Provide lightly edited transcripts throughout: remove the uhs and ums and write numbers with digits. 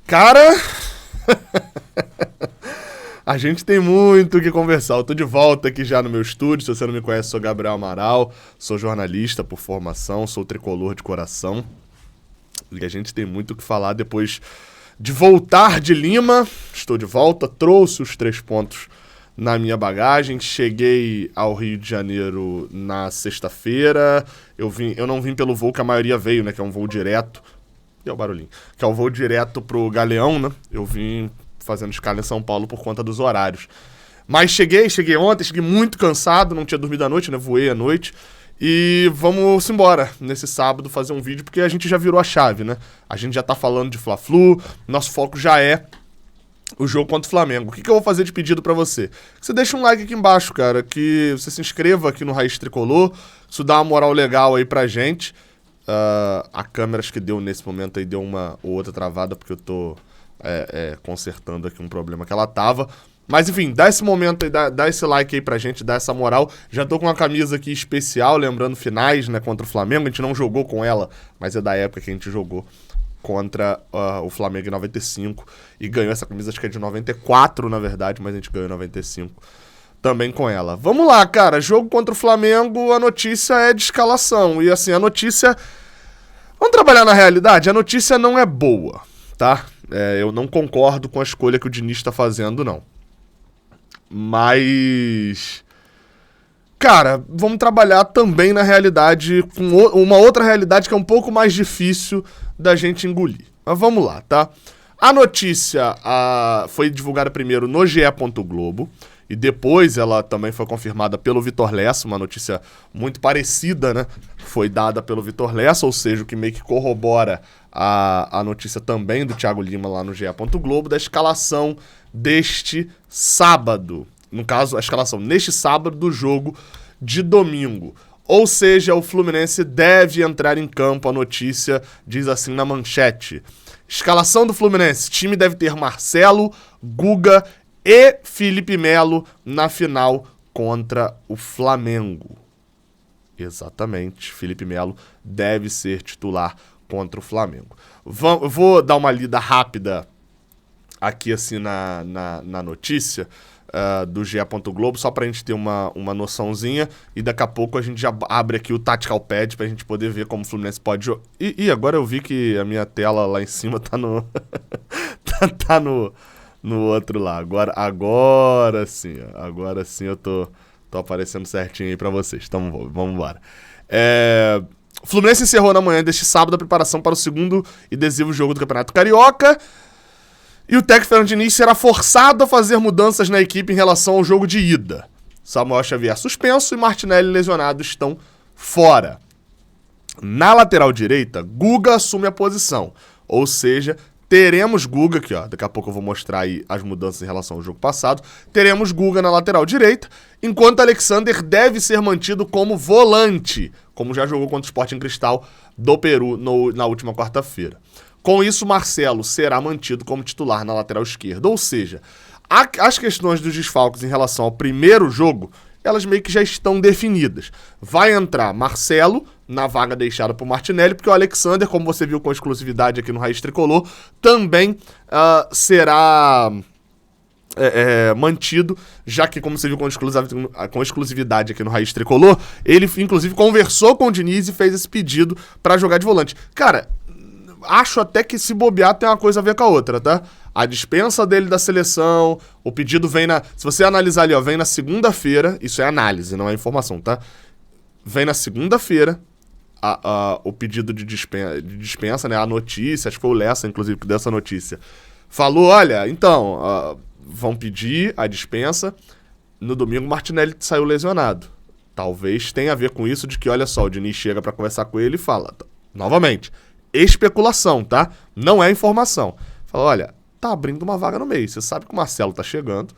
Cara, a gente tem muito o que conversar. Eu tô de volta aqui já no meu estúdio. Se você não me conhece, sou Gabriel Amaral, sou jornalista por formação, sou tricolor de coração. E a gente tem muito o que falar depois de voltar de Lima. Estou de volta, trouxe os 3 pontos na minha bagagem. Cheguei ao Rio de Janeiro na sexta-feira. Eu não vim pelo voo que a maioria veio, né? Que é um voo direto. E é o barulhinho. Que é um voo direto pro Galeão, né? Eu vim fazendo escala em São Paulo por conta dos horários. Mas cheguei ontem, cheguei muito cansado, não tinha dormido à noite, né? Voei à noite. E vamos embora nesse sábado fazer um vídeo, porque a gente já virou a chave, né? A gente já tá falando de Fla-Flu, nosso foco já é o jogo contra o Flamengo. O que eu vou fazer de pedido pra você? Você deixa um like aqui embaixo, cara, que você se inscreva aqui no Raiz Tricolor, isso dá uma moral legal aí pra gente. A câmera acho que deu nesse momento aí, deu uma ou outra travada, porque eu tô consertando aqui um problema que ela tava. Mas enfim, dá esse momento aí, dá esse like aí pra gente, dá essa moral. Já tô com uma camisa aqui especial, lembrando finais, né, contra o Flamengo. A gente não jogou com ela, mas é da época que a gente jogou contra o Flamengo em 95. E ganhou essa camisa, acho que é de 94, na verdade, mas a gente ganhou em 95 também com ela. Vamos lá, cara, jogo contra o Flamengo, a notícia é de escalação. E assim, a notícia... Vamos trabalhar na realidade? A notícia não é boa, tá? Eu não concordo com a escolha que o Diniz tá fazendo, não. Mas... Cara, vamos trabalhar também na realidade, com uma outra realidade que é um pouco mais difícil da gente engolir. Mas vamos lá, tá? A notícia foi divulgada primeiro no GE. Globo e depois ela também foi confirmada pelo Vitor Lessa, uma notícia muito parecida, né? Foi dada pelo Vitor Lessa, ou seja, o que meio que corrobora a notícia também do Thiago Lima lá no GE. Globo, da escalação deste sábado. No caso, a escalação neste sábado do jogo de domingo. Ou seja, o Fluminense deve entrar em campo, a notícia diz assim na manchete. Escalação do Fluminense, time deve ter Marcelo, Guga e Felipe Melo na final contra o Flamengo. Exatamente, Felipe Melo deve ser titular contra o Flamengo. Vou dar uma lida rápida aqui assim na notícia do GE. Globo, só pra gente ter uma noçãozinha, e daqui a pouco a gente já abre aqui o Tactical Pad pra gente poder ver como o Fluminense pode jogar. E agora eu vi que a minha tela lá em cima tá no tá no outro lá. Agora sim eu tô aparecendo certinho aí pra vocês. Então vamos embora. O Fluminense encerrou na manhã deste sábado a preparação para o segundo e decisivo jogo do Campeonato Carioca. E o técnico Fernando Diniz será forçado a fazer mudanças na equipe em relação ao jogo de ida. Samuel Xavier suspenso e Martinelli lesionado estão fora. Na lateral direita, Guga assume a posição. Ou seja, teremos Guga, aqui ó, daqui a pouco eu vou mostrar aí as mudanças em relação ao jogo passado. Teremos Guga na lateral direita, enquanto Alexander deve ser mantido como volante, como já jogou contra o Sporting Cristal do Peru na última quarta-feira. Com isso, Marcelo será mantido como titular na lateral esquerda. Ou seja, as questões dos desfalques em relação ao primeiro jogo, elas meio que já estão definidas. Vai entrar Marcelo na vaga deixada por Martinelli, porque o Alexander, como você viu com exclusividade aqui no Raiz Tricolor, também será mantido, já que, como você viu com exclusividade aqui no Raiz Tricolor, ele inclusive conversou com o Diniz e fez esse pedido para jogar de volante. Cara, acho até que se bobear tem uma coisa a ver com a outra, tá? A dispensa dele da seleção, o pedido vem se você analisar ali, ó, vem na segunda-feira, isso é análise, não é informação, tá? Vem na segunda-feira o pedido de dispensa, né? A notícia, acho que foi o Lessa, inclusive, que deu essa notícia. Falou, olha, então, vão pedir a dispensa. No domingo, o Martinelli saiu lesionado. Talvez tenha a ver com isso de que, olha só, o Diniz chega pra conversar com ele e fala, novamente, especulação, tá? Não é informação. Fala, olha, tá abrindo uma vaga no meio. Você sabe que o Marcelo tá chegando.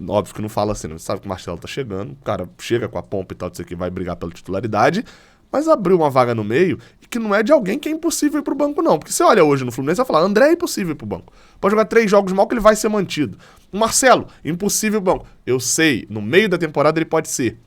Óbvio que não fala assim, não. Você sabe que o Marcelo tá chegando. O cara chega com a pompa e tal, disso aqui, vai brigar pela titularidade. Mas abriu uma vaga no meio e que não é de alguém que é impossível ir pro banco, não. Porque você olha hoje no Fluminense e vai falar, André é impossível ir pro banco. Pode jogar 3 jogos mal que ele vai ser mantido. O Marcelo, impossível ir pro banco. Eu sei, no meio da temporada ele pode ser.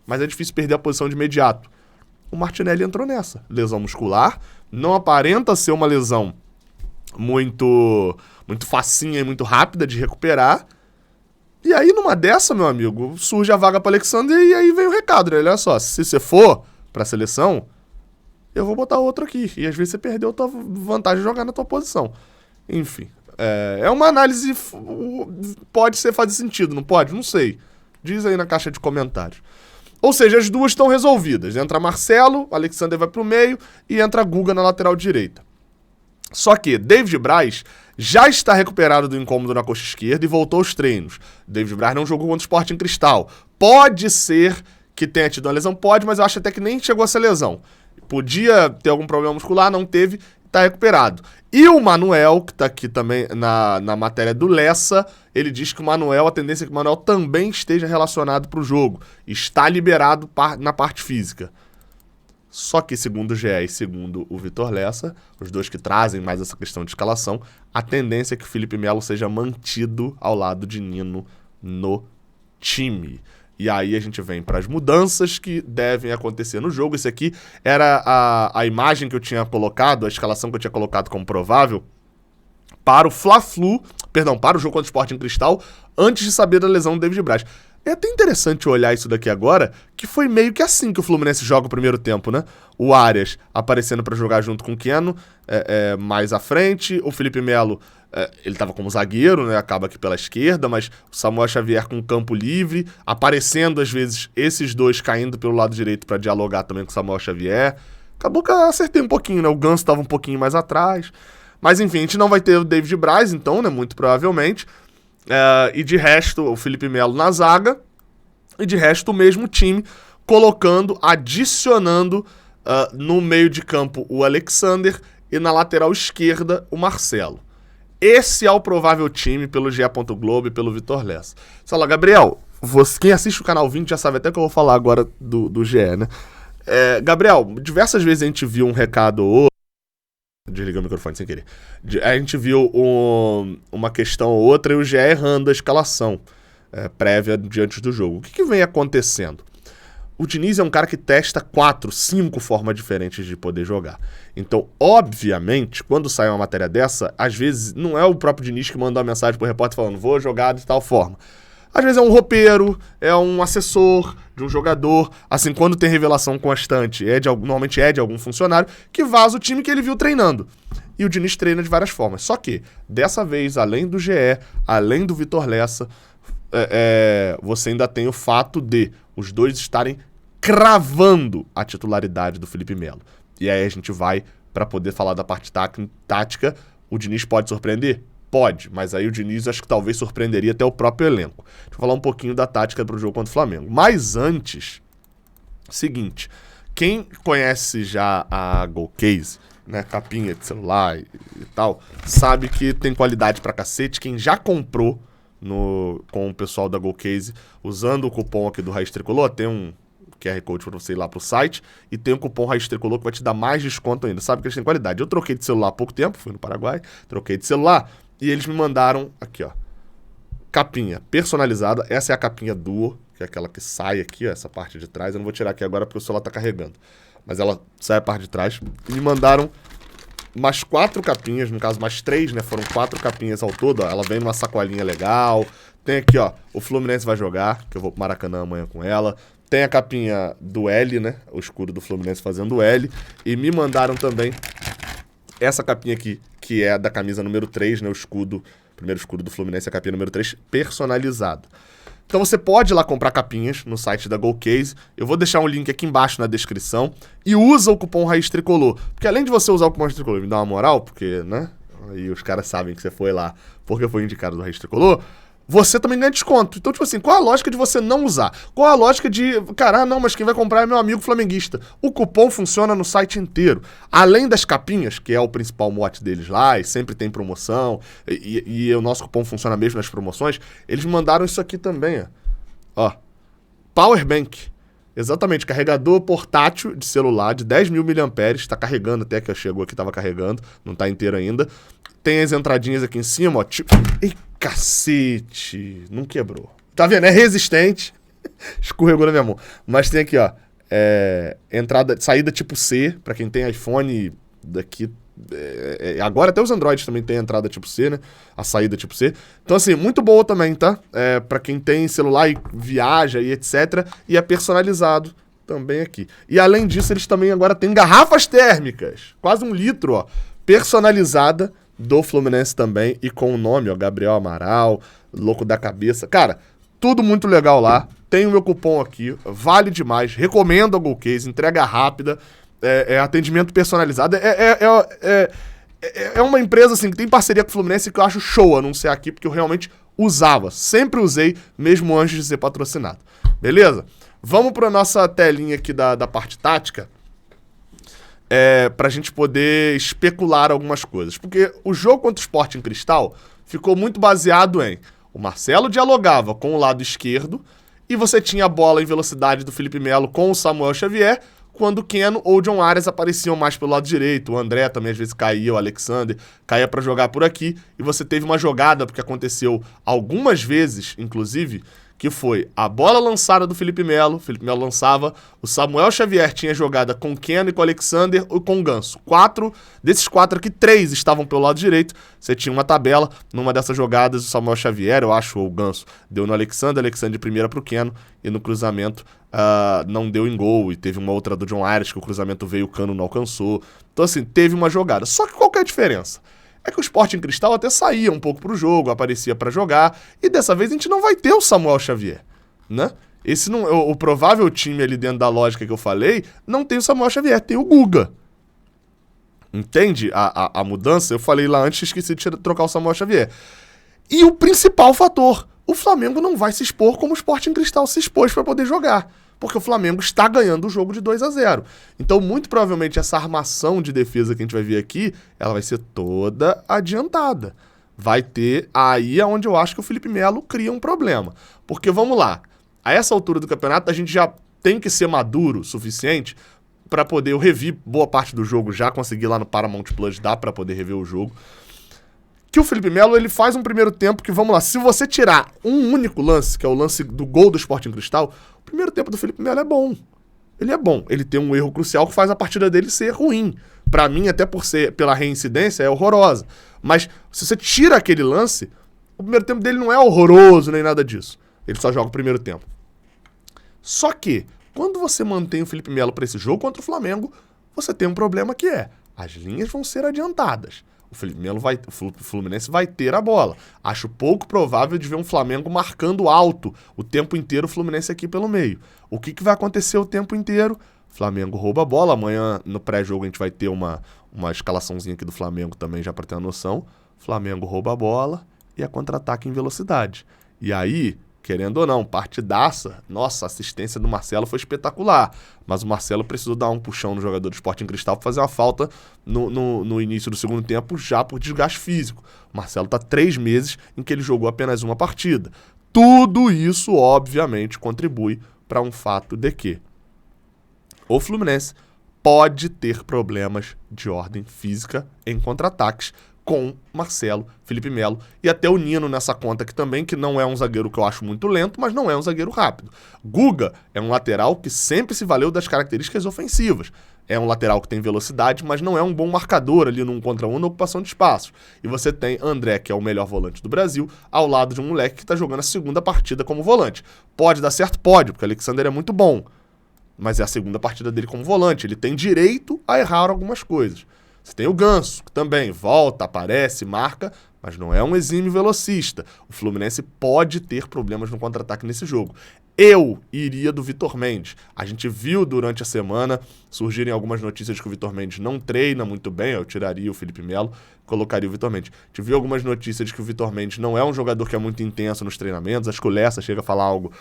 Mas é difícil perder a posição de imediato. O Martinelli entrou nessa. Lesão muscular. Não aparenta ser uma lesão muito facinha e muito rápida de recuperar. E aí, numa dessa, meu amigo, surge a vaga para Alexander e aí vem o recado, né? Olha só, se você for pra seleção, eu vou botar outro aqui. E às vezes você perdeu a tua vantagem de jogar na tua posição. Enfim, é uma análise, pode ser fazer sentido, não pode? Não sei. Diz aí na caixa de comentários. Ou seja, as duas estão resolvidas. Entra Marcelo, Alexander vai pro meio e entra Guga na lateral direita. Só que David Braz já está recuperado do incômodo na coxa esquerda e voltou aos treinos. David Braz não jogou contra o Sporting Cristal. Pode ser que tenha tido uma lesão, pode, mas eu acho até que nem chegou a ser lesão. Podia ter algum problema muscular, não teve, tá recuperado. E o Manuel, que tá aqui também na matéria do Lessa, ele diz que o Manuel, a tendência é que o Manuel também esteja relacionado pro jogo. Está liberado na parte física. Só que, segundo o GE e segundo o Vitor Lessa, os dois que trazem mais essa questão de escalação, a tendência é que o Felipe Melo seja mantido ao lado de Nino no time. E aí a gente vem para as mudanças que devem acontecer no jogo. Esse aqui era a imagem que eu tinha colocado, a escalação que eu tinha colocado como provável para o Fla-Flu, para o jogo contra o Sporting Cristal, antes de saber da lesão do David Braz. É até interessante olhar isso daqui agora, que foi meio que assim que o Fluminense joga o primeiro tempo, né? O Arias aparecendo para jogar junto com o Keno, mais à frente. O Felipe Melo, ele tava como zagueiro, né? Acaba aqui pela esquerda, mas o Samuel Xavier com o campo livre, aparecendo às vezes esses dois caindo pelo lado direito para dialogar também com o Samuel Xavier. Acabou que eu acertei um pouquinho, né? O Ganso tava um pouquinho mais atrás. Mas enfim, a gente não vai ter o David Braz, então, né? Muito provavelmente. E de resto, o Felipe Melo na zaga. E de resto, o mesmo time, adicionando no meio de campo o Alexander e na lateral esquerda o Marcelo. Esse é o provável time pelo GE. Globo e pelo Vitor Lessa. Fala, Gabriel, quem assiste o canal 20 já sabe até que eu vou falar agora do GE, né? Gabriel, diversas vezes a gente viu um recado ou desliguei o microfone sem querer. A gente viu uma questão ou outra e o GE errando a escalação prévia diante do jogo. O que vem acontecendo? O Diniz é um cara que testa 4, 5 formas diferentes de poder jogar. Então, obviamente, quando sai uma matéria dessa, às vezes não é o próprio Diniz que manda uma mensagem pro repórter falando vou jogar de tal forma. Às vezes é um roupeiro, é um assessor de um jogador. Assim, quando tem revelação constante, normalmente é de algum funcionário que vaza o time que ele viu treinando. E o Diniz treina de várias formas. Só que, dessa vez, além do GE, além do Vitor Lessa, você ainda tem o fato de os dois estarem cravando a titularidade do Felipe Melo. E aí a gente vai para poder falar da parte tática. O Diniz pode surpreender? Pode, mas aí o Diniz acho que talvez surpreenderia até o próprio elenco. Deixa eu falar um pouquinho da tática para o jogo contra o Flamengo. Mas antes, seguinte, quem conhece já a GoCase, né, capinha de celular e tal, sabe que tem qualidade pra cacete. Quem já comprou com o pessoal da GoCase, usando o cupom aqui do Raiz Tricolor, tem um QR Code para você ir lá pro site e tem o cupom Raiz Tricolor que vai te dar mais desconto ainda. Sabe que eles têm qualidade. Eu troquei de celular há pouco tempo, fui no Paraguai, troquei de celular e eles me mandaram aqui, ó, capinha personalizada. Essa é a capinha Duo, que é aquela que sai aqui, ó, essa parte de trás. Eu não vou tirar aqui agora porque o celular tá carregando, mas ela sai a parte de trás. E me mandaram mais 4 capinhas, no caso mais 3, né? Foram 4 capinhas ao todo, ó. Ela vem numa sacolinha legal. Tem aqui, ó, o Fluminense vai jogar, que eu vou pro Maracanã amanhã com ela. Tem a capinha do L, né? O escudo do Fluminense fazendo o L. E me mandaram também essa capinha aqui, que é da camisa número 3, né? O primeiro escudo do Fluminense, a capinha número 3, personalizada. Então você pode ir lá comprar capinhas no site da GoCase. Eu vou deixar um link aqui embaixo na descrição. E usa o cupom Raiz Tricolor. Porque além de você usar o cupom Raiz Tricolor e me dar uma moral, porque, né? Aí os caras sabem que você foi lá porque foi indicado do Raiz Tricolor, você também ganha desconto. Então, tipo assim, qual a lógica de você não usar? Qual a lógica de, cara, não, mas quem vai comprar é meu amigo flamenguista. O cupom funciona no site inteiro. Além das capinhas, que é o principal mote deles lá, e sempre tem promoção, e o nosso cupom funciona mesmo nas promoções, eles mandaram isso aqui também, ó. Powerbank. Exatamente, carregador portátil de celular de 10.000 mAh, tá carregando até que chegou aqui, tava carregando, não tá inteiro ainda. Tem as entradinhas aqui em cima, ó, tipo... Ei, cacete! Não quebrou. Tá vendo? É resistente. Escorregou na minha mão. Mas tem aqui, ó, saída tipo C, pra quem tem iPhone daqui Agora até os Androids também tem a entrada tipo C, né? A saída tipo C. Então, assim, muito boa também, tá? Pra quem tem celular e viaja e etc. E é personalizado também aqui. E além disso, eles também agora têm garrafas térmicas. Quase 1 litro, ó. Personalizada do Fluminense também. E com o nome, ó, Gabriel Amaral, louco da cabeça. Cara, tudo muito legal lá. Tem o meu cupom aqui. Vale demais. Recomendo a GoCase. Entrega rápida. Atendimento personalizado. É uma empresa assim que tem parceria com o Fluminense que eu acho show anunciar aqui, porque eu realmente usava. Sempre usei, mesmo antes de ser patrocinado. Beleza? Vamos para nossa telinha aqui da parte tática. Pra gente poder especular algumas coisas. Porque o jogo contra o Sporting Cristal ficou muito baseado em... O Marcelo dialogava com o lado esquerdo e você tinha a bola em velocidade do Felipe Melo com o Samuel Xavier, quando o Keno ou o John Arias apareciam mais pelo lado direito. O André também às vezes caía, o Alexander caía pra jogar por aqui. E você teve uma jogada, porque aconteceu algumas vezes, inclusive, que foi a bola lançada do Felipe Melo lançava, o Samuel Xavier tinha jogada com o Keno e com o Alexander e com o Ganso. Desses 4 aqui, 3 estavam pelo lado direito. Você tinha uma tabela, numa dessas jogadas, o Samuel Xavier, eu acho, ou o Ganso, deu no Alexander de primeira pro Keno, e no cruzamento não deu em gol, e teve uma outra do John Arias, que o cruzamento veio, o Cano não alcançou. Então assim, teve uma jogada. Só que qual que é a diferença? É que o Sporting Cristal até saía um pouco pro jogo, aparecia pra jogar, e dessa vez a gente não vai ter o Samuel Xavier, né? Esse não, o provável time ali dentro da lógica que eu falei, não tem o Samuel Xavier, tem o Guga. Entende a mudança? Eu falei lá antes, esqueci de trocar o Samuel Xavier. E o principal fator, o Flamengo não vai se expor como o Sporting Cristal se expôs pra poder jogar. Porque o Flamengo está ganhando o jogo de 2-0. Então, muito provavelmente, essa armação de defesa que a gente vai ver aqui, ela vai ser toda adiantada. Vai ter aí onde eu acho que o Felipe Melo cria um problema. Porque, vamos lá, a essa altura do campeonato, a gente já tem que ser maduro o suficiente para poder... Eu revi boa parte do jogo, já consegui lá no Paramount Plus, dá para poder rever o jogo. Que o Felipe Melo, ele faz um primeiro tempo que, vamos lá, se você tirar um único lance, que é o lance do gol do Sporting Cristal, o primeiro tempo do Felipe Melo é bom. Ele é bom. Ele tem um erro crucial que faz a partida dele ser ruim. Pra mim, até pela reincidência, é horrorosa. Mas se você tira aquele lance, o primeiro tempo dele não é horroroso nem nada disso. Ele só joga o primeiro tempo. Só que, quando você mantém o Felipe Melo pra esse jogo contra o Flamengo, você tem um problema que é, as linhas vão ser adiantadas. O Fluminense vai ter a bola. Acho pouco provável de ver um Flamengo marcando alto o tempo inteiro, o Fluminense aqui pelo meio. O que vai acontecer o tempo inteiro? Flamengo rouba a bola. Amanhã, no pré-jogo, a gente vai ter uma escalaçãozinha aqui do Flamengo também, já para ter uma noção. Flamengo rouba a bola e é contra-ataque em velocidade. E aí, querendo ou não, partidaça, nossa, a assistência do Marcelo foi espetacular. Mas o Marcelo precisou dar um puxão no jogador do Sporting Cristal para fazer uma falta no início do segundo tempo, já por desgaste físico. O Marcelo tá 3 meses em que ele jogou apenas uma partida. Tudo isso, obviamente, contribui para um fato de que o Fluminense pode ter problemas de ordem física em contra-ataques com Marcelo, Felipe Melo e até o Nino nessa conta aqui também, que não é um zagueiro que eu acho muito lento, mas não é um zagueiro rápido. Guga é um lateral que sempre se valeu das características ofensivas. É um lateral que tem velocidade, mas não é um bom marcador ali num contra um na ocupação de espaços. E você tem André, que é o melhor volante do Brasil, ao lado de um moleque que está jogando a segunda partida como volante. Pode dar certo? Pode, porque o Alexander é muito bom. Mas é a segunda partida dele como volante. Ele tem direito a errar algumas coisas. Você tem o Ganso, que também volta, aparece, marca, mas não é um exímio velocista. O Fluminense pode ter problemas no contra-ataque nesse jogo. Eu iria do Vitor Mendes. A gente viu durante a semana surgirem algumas notícias de que o Vitor Mendes não treina muito bem. Eu tiraria o Felipe Melo, colocaria o Vitor Mendes. A gente viu algumas notícias de que o Vitor Mendes não é um jogador que é muito intenso nos treinamentos. Acho que o Lessa chega a falar algo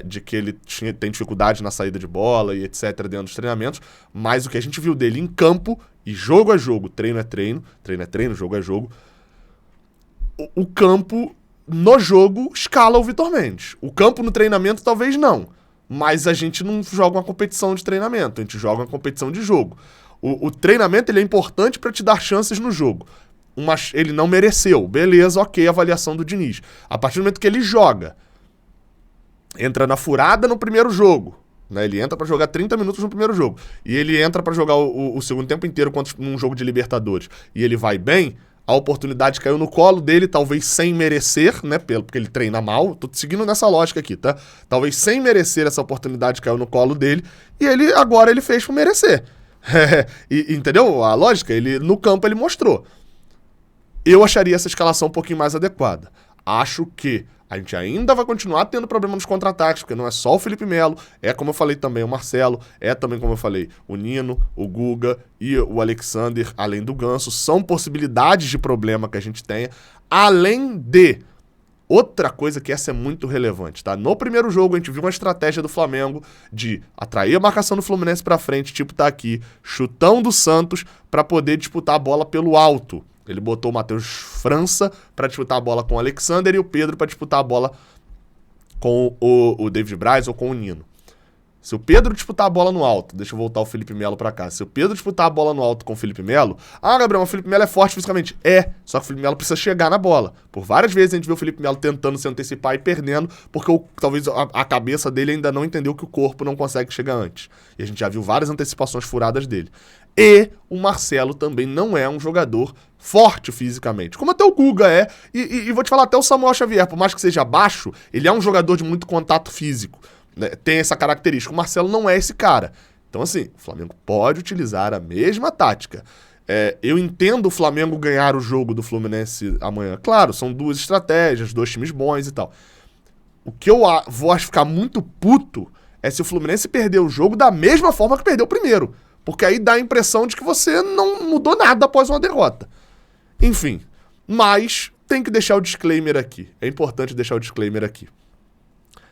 de que ele tem dificuldade na saída de bola e etc. dentro dos treinamentos. Mas o que a gente viu dele em campo, e jogo a jogo, treino é treino, jogo é jogo, o campo... No jogo, escala o Vitor Mendes. O campo no treinamento talvez não. Mas a gente não joga uma competição de treinamento. A gente joga uma competição de jogo. O treinamento ele é importante para te dar chances no jogo. Ele não mereceu. Beleza, ok, avaliação do Diniz. A partir do momento que ele joga, entra na furada no primeiro jogo. né? Ele entra pra jogar 30 minutos no primeiro jogo. E ele entra pra jogar o segundo tempo inteiro num jogo de Libertadores. E ele vai bem, a oportunidade caiu no colo dele, talvez sem merecer, né? Porque ele treina mal. Tô seguindo nessa lógica aqui, tá? Talvez sem merecer essa oportunidade caiu no colo dele. E agora ele fez por merecer. Entendeu a lógica? No campo ele mostrou. Eu acharia essa escalação um pouquinho mais adequada. Acho que a gente ainda vai continuar tendo problema nos contra-ataques, porque não é só o Felipe Melo, é como eu falei também o Marcelo, é também como eu falei o Nino, o Guga e o Alexander, além do Ganso, são possibilidades de problema que a gente tenha, além de outra coisa que essa é muito relevante, tá? No primeiro jogo a gente viu uma estratégia do Flamengo de atrair a marcação do Fluminense pra frente, tipo tá aqui, chutão do Santos pra poder disputar a bola pelo alto. Ele botou o Matheus França pra disputar a bola com o Alexander e o Pedro pra disputar a bola com o David Braz ou com o Nino. Se o Pedro disputar a bola no alto, deixa eu voltar o Felipe Melo pra cá. Se o Pedro disputar a bola no alto com o Felipe Melo, Gabriel, o Felipe Melo é forte fisicamente. Só que o Felipe Melo precisa chegar na bola. Por várias vezes a gente viu o Felipe Melo tentando se antecipar e perdendo, porque talvez a cabeça dele ainda não entendeu que o corpo não consegue chegar antes. E a gente já viu várias antecipações furadas dele. E o Marcelo também não é um jogador forte fisicamente, como até o Guga é, e vou te falar, até o Samuel Xavier, por mais que seja baixo, ele é um jogador de muito contato físico, né? Tem essa característica. O Marcelo não é esse cara. Então assim, o Flamengo pode utilizar a mesma tática. Eu entendo o Flamengo ganhar o jogo do Fluminense amanhã. Claro, são duas estratégias, dois times bons e tal. O que eu vou ficar muito puto é se o Fluminense perder o jogo da mesma forma que perdeu o primeiro. Porque aí dá a impressão de que você não mudou nada após uma derrota. Enfim, mas tem que deixar o disclaimer aqui. É importante deixar o disclaimer aqui.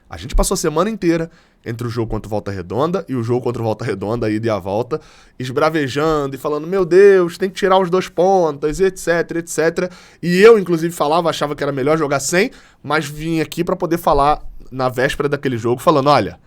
A gente passou a semana inteira entre o jogo contra o Volta Redonda e o jogo contra o Volta Redonda, a ida e a volta, esbravejando e falando, meu Deus, tem que tirar os 2 pontos, etc, etc. E eu, inclusive, achava que era melhor jogar sem, mas vim aqui para poder falar na véspera daquele jogo, falando, olha,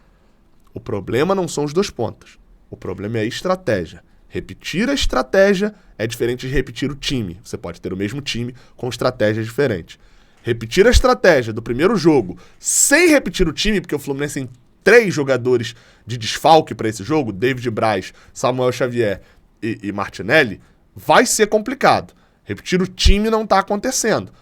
o problema não são os 2 pontos. O problema é a estratégia. Repetir a estratégia é diferente de repetir o time. Você pode ter o mesmo time com estratégias diferentes. Repetir a estratégia do primeiro jogo sem repetir o time, porque o Fluminense tem 3 jogadores de desfalque para esse jogo, David Braz, Samuel Xavier e Martinelli, vai ser complicado. Repetir o time não está acontecendo.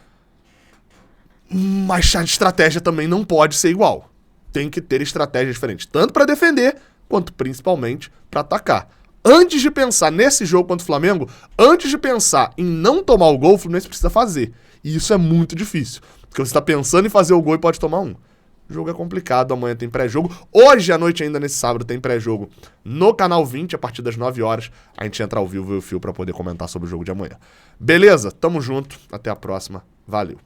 Mas a estratégia também não pode ser igual. Tem que ter estratégias diferentes, tanto para defender quanto principalmente para atacar. Antes de pensar nesse jogo contra o Flamengo, antes de pensar em não tomar o gol, o Fluminense precisa fazer. E isso é muito difícil, porque você está pensando em fazer o gol e pode tomar um. O jogo é complicado, amanhã tem pré-jogo. Hoje à noite ainda, nesse sábado, tem pré-jogo no Canal 20, a partir das 9 horas. A gente entra ao vivo e o fio para poder comentar sobre o jogo de amanhã. Beleza? Tamo junto, até a próxima. Valeu.